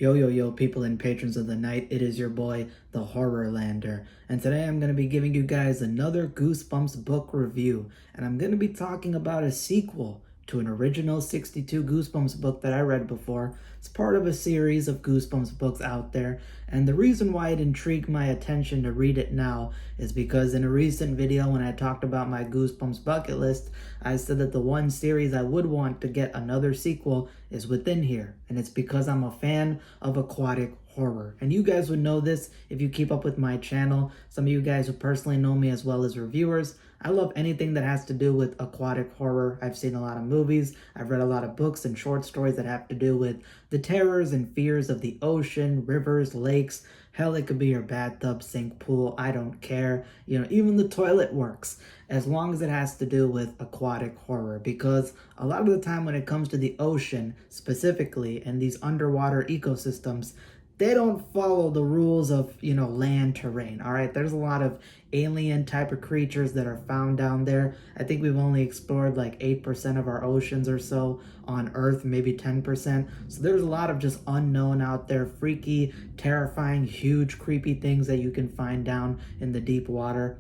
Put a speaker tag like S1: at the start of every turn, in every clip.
S1: Yo, yo, yo, people and patrons of the night, it is your boy, the Horrorlander, and today I'm going to be giving you guys another Goosebumps book review, and I'm going to be talking about a sequel to an original 62 Goosebumps book that I read before. It's part of a series of Goosebumps books out there, and the reason why it intrigued my attention to read it now is because in a recent video when I talked about my Goosebumps bucket list, I said that the one series I would want to get another sequel is within here, and it's because I'm a fan of aquatic horror. And you guys would know this if you keep up with my channel. Some of you guys who personally know me as well as reviewers, I love anything that has to do with aquatic horror. I've seen a lot of movies, I've read a lot of books and short stories that have to do with the terrors and fears of the ocean, rivers, lakes. Hell, it could be your bathtub, sink, pool, I don't care. Even the toilet works, as long as it has to do with aquatic horror. Because a lot of the time when it comes to the ocean, specifically, and these underwater ecosystems, they don't follow the rules of, land terrain, all right? There's a lot of alien type of creatures that are found down there. I think we've only explored like 8% of our oceans or so on Earth, maybe 10%. So there's a lot of just unknown out there, freaky, terrifying, huge, creepy things that you can find down in the deep water.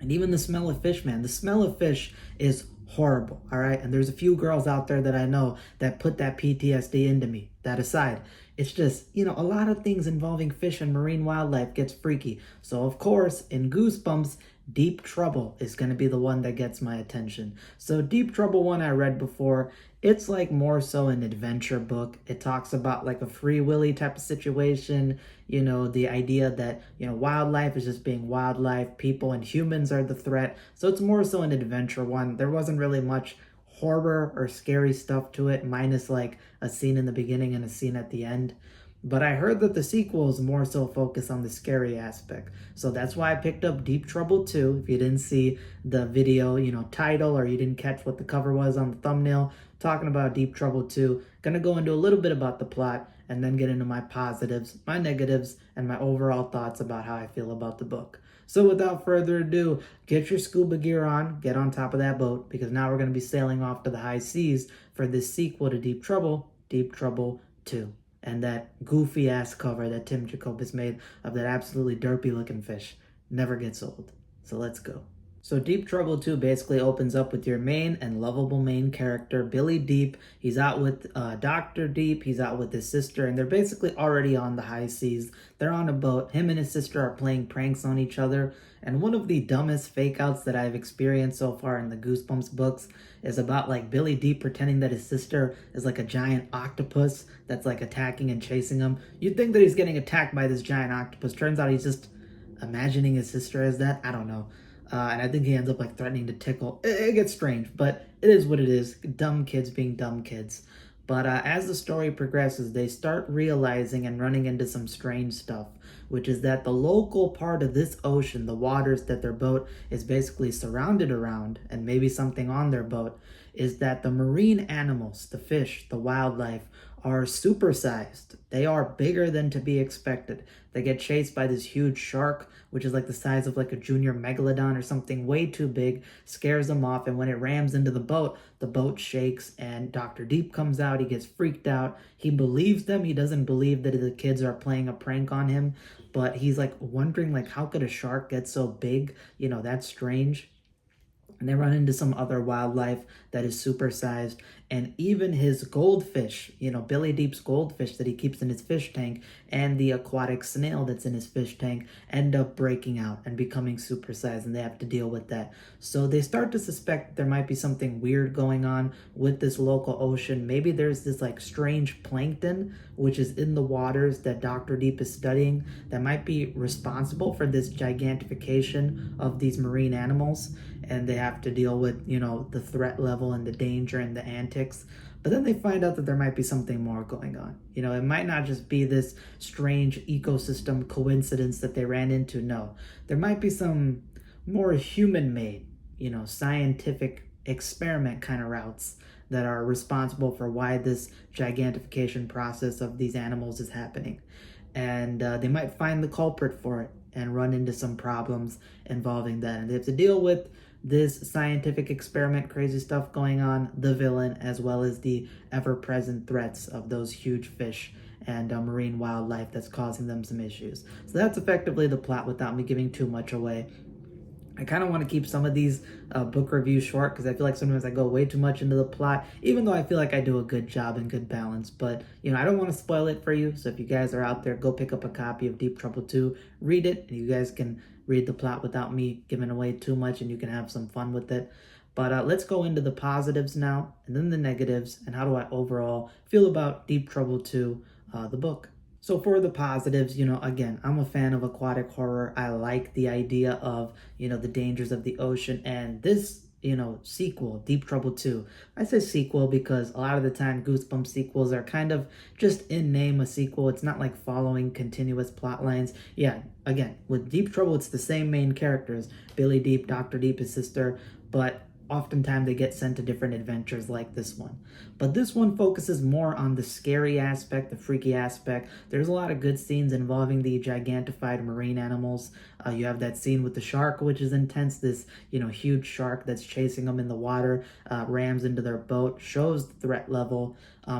S1: And even the smell of fish, man. The smell of fish is horrible, all right? And there's a few girls out there that I know that put that PTSD into me. That aside, it's just, a lot of things involving fish and marine wildlife gets freaky. So, of course, in Goosebumps, Deep Trouble is going to be the one that gets my attention. So Deep Trouble one I read before, it's like more so an adventure book. It talks about like a Free Willy type of situation, the idea that, wildlife is just being wildlife, people and humans are the threat. So it's more so an adventure one. There wasn't really much horror or scary stuff to it, minus like a scene in the beginning and a scene at the end. But I heard that the sequel is more so focused on the scary aspect. So that's why I picked up Deep Trouble 2. If you didn't see the video, title, or you didn't catch what the cover was on the thumbnail, talking about Deep Trouble 2. Gonna go into a little bit about the plot and then get into my positives, my negatives, and my overall thoughts about how I feel about the book. So without further ado, get your scuba gear on, get on top of that boat, because now we're going to be sailing off to the high seas for this sequel to Deep Trouble 2. And that goofy ass cover that Tim Jacobus made of that absolutely derpy looking fish never gets old. So let's go. So Deep Trouble 2 basically opens up with your main and lovable main character, Billy Deep. He's out with Dr. Deep, he's out with his sister, and they're basically already on the high seas. They're on a boat. Him and his sister are playing pranks on each other. And one of the dumbest fake outs that I've experienced so far in the Goosebumps books is about like Billy Deep pretending that his sister is like a giant octopus that's like attacking and chasing him. You'd think that he's getting attacked by this giant octopus. Turns out he's just imagining his sister as that. I don't know. And I think he ends up like threatening to tickle. It gets strange, but it is what it is. Dumb kids being dumb kids. But as the story progresses, they start realizing and running into some strange stuff, which is that the local part of this ocean, the waters that their boat is basically surrounded around, and maybe something on their boat, is that the marine animals, the fish, the wildlife, are supersized. They are bigger than to be expected. They get chased by this huge shark, which is like the size of like a junior megalodon or something way too big, scares them off, and when it rams into the boat shakes, and Dr. Deep comes out. He gets freaked out. He believes them. He doesn't believe that the kids are playing a prank on him, but he's like wondering like, how could a shark get so big? That's strange. And they run into some other wildlife that is supersized. And even his goldfish, Billy Deep's goldfish that he keeps in his fish tank, and the aquatic snail that's in his fish tank end up breaking out and becoming supersized, and they have to deal with that. So they start to suspect there might be something weird going on with this local ocean. Maybe there's this like strange plankton, which is in the waters that Dr. Deep is studying, that might be responsible for this gigantification of these marine animals. And they have to deal with, the threat level and the danger and the antics. But then they find out that there might be something more going on. It might not just be this strange ecosystem coincidence that they ran into. No, there might be some more human-made, scientific experiment kind of routes that are responsible for why this gigantification process of these animals is happening. And they might find the culprit for it and run into some problems involving that. And they have to deal with this scientific experiment, crazy stuff going on, the villain, as well as the ever-present threats of those huge fish and marine wildlife that's causing them some issues. So that's effectively the plot without me giving too much away. I kind of want to keep some of these book reviews short because I feel like sometimes I go way too much into the plot, even though I feel like I do a good job and good balance. But, I don't want to spoil it for you. So if you guys are out there, go pick up a copy of Deep Trouble 2, read it, and you guys can read the plot without me giving away too much and you can have some fun with it. But let's go into the positives now and then the negatives and how do I overall feel about Deep Trouble 2, the book. So for the positives, again, I'm a fan of aquatic horror. I like the idea of, the dangers of the ocean and this, sequel, Deep Trouble 2. I say sequel because a lot of the time Goosebumps sequels are kind of just in name a sequel. It's not like following continuous plot lines. Yeah, again, with Deep Trouble, it's the same main characters, Billy Deep, Dr. Deep, his sister, but oftentimes they get sent to different adventures like this one. But this one focuses more on the scary aspect, the freaky aspect. There's a lot of good scenes involving the gigantified marine animals. You have that scene with the shark, which is intense. This, huge shark that's chasing them in the water, rams into their boat, shows the threat level.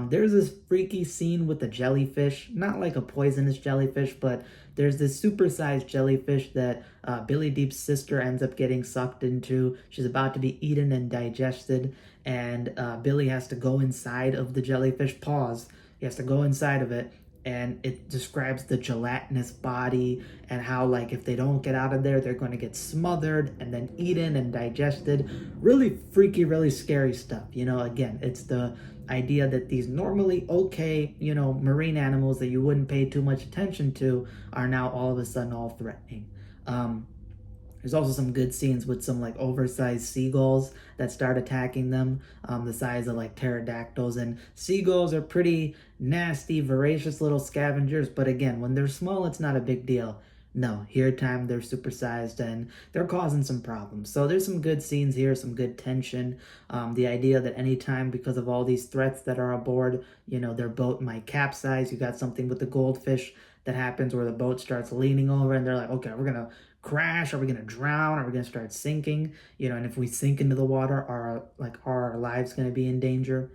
S1: There's this freaky scene with the jellyfish, not like a poisonous jellyfish, but there's this supersized jellyfish that Billy Deep's sister ends up getting sucked into. She's about to be eaten and digested, and Billy has to go inside of the jellyfish. Pause. He has to go inside of it, and it describes the gelatinous body and how, like, if they don't get out of there, they're going to get smothered and then eaten and digested. Really freaky, really scary stuff. Again, it's the idea that these normally okay, marine animals that you wouldn't pay too much attention to are now all of a sudden all threatening. There's also some good scenes with some like oversized seagulls that start attacking them, the size of like pterodactyls. And seagulls are pretty nasty, voracious little scavengers. But again, when they're small, it's not a big deal. No, here time they're supersized and they're causing some problems. So there's some good scenes here, some good tension. The idea that anytime, because of all these threats that are aboard, their boat might capsize. You got something with the goldfish that happens where the boat starts leaning over and they're like, okay, we're gonna crash, are we going to drown, are we going to start sinking, and if we sink into the water, are our lives going to be in danger?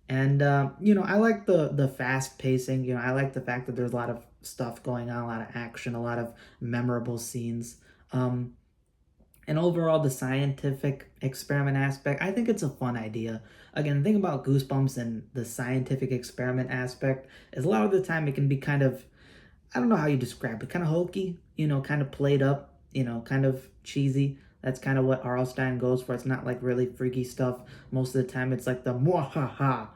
S1: And I like the fast pacing. I like the fact that there's a lot of stuff going on, a lot of action, a lot of memorable scenes. And overall, the scientific experiment aspect, I think it's a fun idea. Again, the thing about Goosebumps and the scientific experiment aspect is a lot of the time it can be kind of, I don't know how you describe it, kind of hokey, kind of played up, kind of cheesy. That's kind of what R.L. Stine goes for. It's not like really freaky stuff. Most of the time it's like the mwahaha,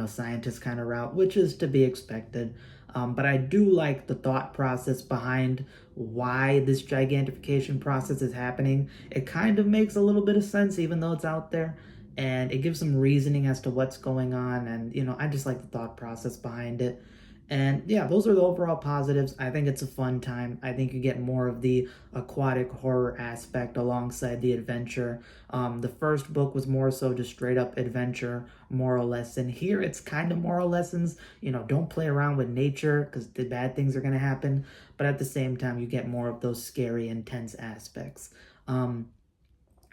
S1: scientist kind of route, which is to be expected. But I do like the thought process behind why this gigantification process is happening. It kind of makes a little bit of sense, even though it's out there. And it gives some reasoning as to what's going on. And, I just like the thought process behind it. And yeah, those are the overall positives. I think it's a fun time. I think you get more of the aquatic horror aspect alongside the adventure. The first book was more so just straight up adventure, moral lesson. Here it's kind of moral lessons. Don't play around with nature because the bad things are going to happen. But at the same time, you get more of those scary, intense aspects. And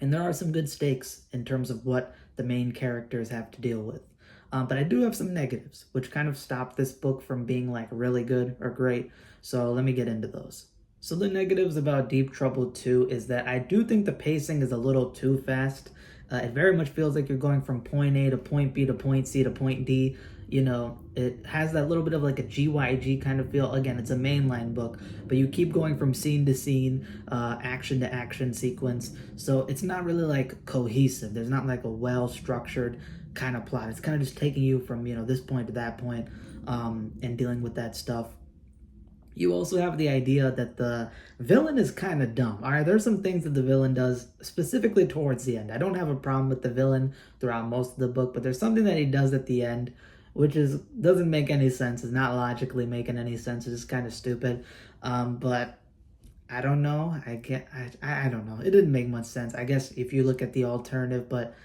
S1: there are some good stakes in terms of what the main characters have to deal with. But I do have some negatives, which kind of stop this book from being like really good or great. So let me get into those. So the negatives about Deep Trouble 2 is that I do think the pacing is a little too fast. It very much feels like you're going from point A to point B to point C to point D. It has that little bit of like a GYG kind of feel. Again, it's a mainline book, but you keep going from scene to scene, action to action sequence. So it's not really like cohesive. There's not like a well-structured kind of plot. It's kind of just taking you from, this point to that point, and dealing with that stuff. You also have the idea that the villain is kind of dumb. All right, there's some things that the villain does specifically towards the end. I don't have a problem with the villain throughout most of the book, but there's something that he does at the end which is doesn't make any sense. It's not logically making any sense. It's just kind of stupid. But I don't know. I don't know. It didn't make much sense. I guess if you look at the alternative, but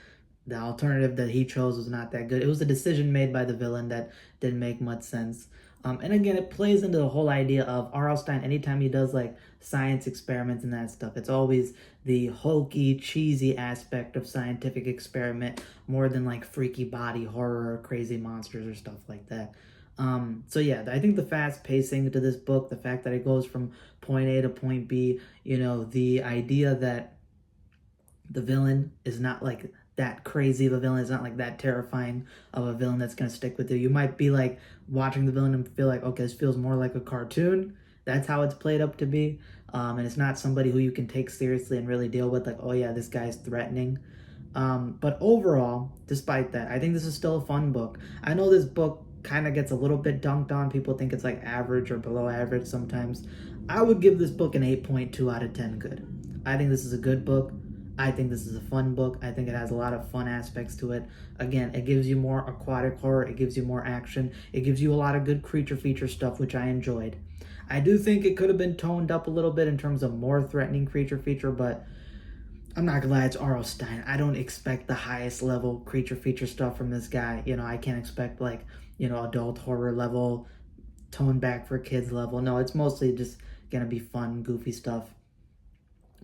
S1: the alternative that he chose was not that good. It was a decision made by the villain that didn't make much sense. And again, it plays into the whole idea of R.L. Stine. Anytime he does like science experiments and that stuff, it's always the hokey, cheesy aspect of scientific experiment more than like freaky body horror or crazy monsters or stuff like that. So yeah, I think the fast pacing to this book, the fact that it goes from point A to point B, the idea that the villain is not like that crazy of a villain. It's not like that terrifying of a villain that's gonna stick with you. You might be like watching the villain and feel like, okay, this feels more like a cartoon. That's how it's played up to be. And it's not somebody who you can take seriously and really deal with. Like, oh yeah, this guy's threatening. But overall, despite that, I think this is still a fun book. I know this book kind of gets a little bit dunked on. People think it's like average or below average sometimes. I would give this book an 8.2 out of 10 good. I think this is a good book. I think this is a fun book. I think it has a lot of fun aspects to it. Again, it gives you more aquatic horror. It gives you more action. It gives you a lot of good creature feature stuff, which I enjoyed. I do think it could have been toned up a little bit in terms of more threatening creature feature, but I'm not gonna lie, it's R.L. Stine. I don't expect the highest level creature feature stuff from this guy. I can't expect like, adult horror level, toned back for kids level. No, it's mostly just gonna be fun, goofy stuff.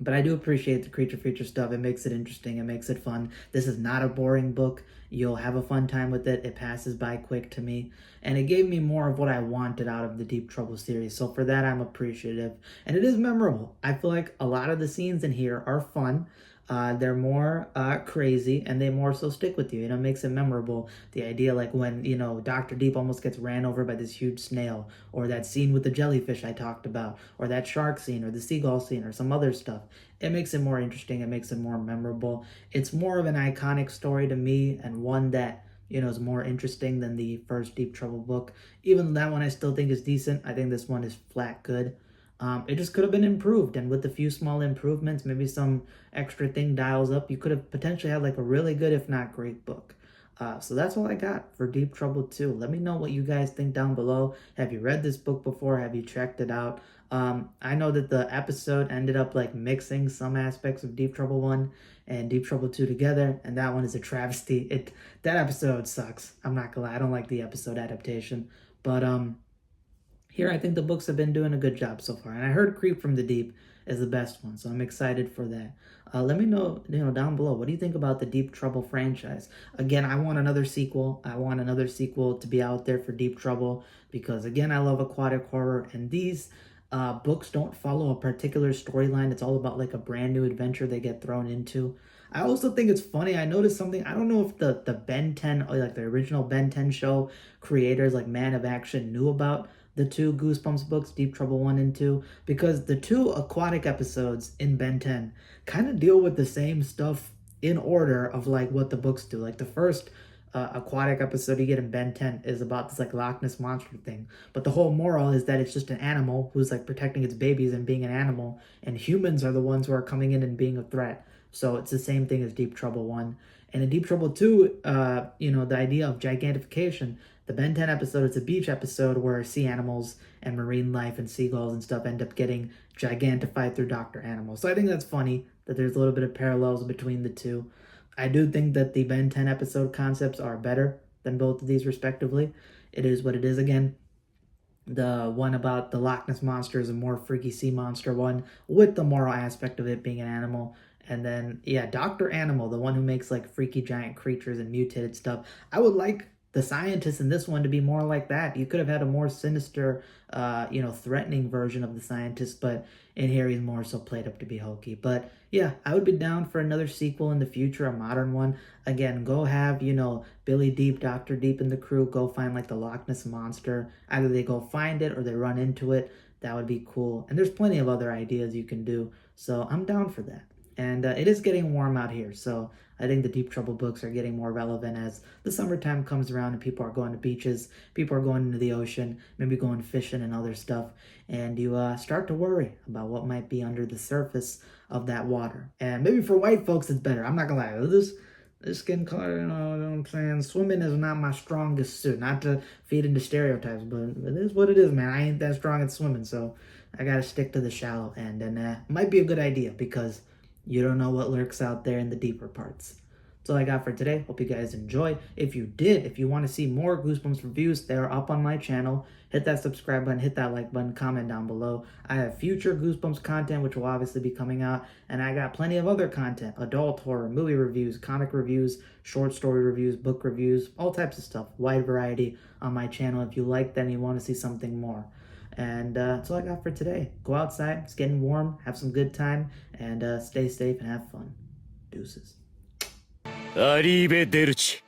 S1: But I do appreciate the creature feature stuff. It makes it interesting. It makes it fun. This is not a boring book. You'll have a fun time with it. It passes by quick to me. And it gave me more of what I wanted out of the Deep Trouble series. So for that, I'm appreciative. And it is memorable. I feel like a lot of the scenes in here are fun. They're more crazy, and they more so stick with you. It makes it memorable. The idea, like when Dr. Deep almost gets ran over by this huge snail, or that scene with the jellyfish I talked about, or that shark scene, or the seagull scene, or some other stuff. It makes it more interesting. It makes it more memorable. It's more of an iconic story to me, and one that is more interesting than the first Deep Trouble book. Even that one I still think is decent. I think this one is flat good. It just could have been improved, and with a few small improvements, maybe some extra thing dials up, you could have potentially had like a really good, if not great, book. So that's all I got for Deep Trouble 2. Let me know what you guys think down below. Have you read this book before? Have you checked it out? I know that the episode ended up like mixing some aspects of Deep Trouble 1 and Deep Trouble 2 together, and that one is a travesty. That episode sucks. I'm not gonna lie. I don't like the episode adaptation. But here, I think the books have been doing a good job so far, and I heard Creep from the Deep is the best one, so I'm excited for that. Let me know, down below, what do you think about the Deep Trouble franchise? Again, I want another sequel. I want another sequel to be out there for Deep Trouble because, again, I love aquatic horror, and these books don't follow a particular storyline. It's all about like a brand new adventure they get thrown into. I also think it's funny. I noticed something. I don't know if the Ben 10, or like the original Ben 10 show creators, like Man of Action, knew about the two Goosebumps books, Deep Trouble 1 and 2, because the two aquatic episodes in Ben 10 kind of deal with the same stuff in order of like what the books do. Like the first aquatic episode you get in Ben 10 is about this like Loch Ness monster thing. But the whole moral is that it's just an animal who's like protecting its babies and being an animal, and humans are the ones who are coming in and being a threat. So it's the same thing as Deep Trouble 1. And in Deep Trouble 2, the idea of gigantification, the Ben 10 episode, it's a beach episode where sea animals and marine life and seagulls and stuff end up getting gigantified through Dr. Animal. So I think that's funny that there's a little bit of parallels between the two. I do think that the Ben 10 episode concepts are better than both of these respectively. It is what it is. Again, the one about the Loch Ness monster is a more freaky sea monster one with the moral aspect of it being an animal. And then, yeah, Dr. Animal, the one who makes like freaky giant creatures and mutated stuff. I would like the scientists in this one to be more like that. You could have had a more sinister, threatening version of the scientist, but in here he's more so played up to be hokey. But yeah, I would be down for another sequel in the future, a modern one. Again, go have, Billy Deep, Dr. Deep and the crew go find like the Loch Ness monster. Either they go find it or they run into it. That would be cool. And there's plenty of other ideas you can do. So I'm down for that. And it is getting warm out here, so I think the Deep Trouble books are getting more relevant as the summertime comes around and people are going to beaches, people are going into the ocean, maybe going fishing and other stuff, and you start to worry about what might be under the surface of that water. And maybe for white folks, it's better. I'm not gonna lie. This skin color, you know what I'm saying? Swimming is not my strongest suit. Not to feed into stereotypes, but it is what it is, man. I ain't that strong at swimming, so I gotta stick to the shallow end. And it might be a good idea because you don't know what lurks out there in the deeper parts. That's all I got for today. Hope you guys enjoy. If you want to see more Goosebumps reviews, they are up on my channel. Hit that subscribe button, hit that like button, comment down below. I have future Goosebumps content, which will obviously be coming out, and I got plenty of other content: adult horror, movie reviews, comic reviews, short story reviews, book reviews, all types of stuff. Wide variety on my channel if you like that and you want to see something more. And that's all I got for today. Go outside, it's getting warm, have some good time, and stay safe and have fun. Deuces.
S2: アリーベ・デルチ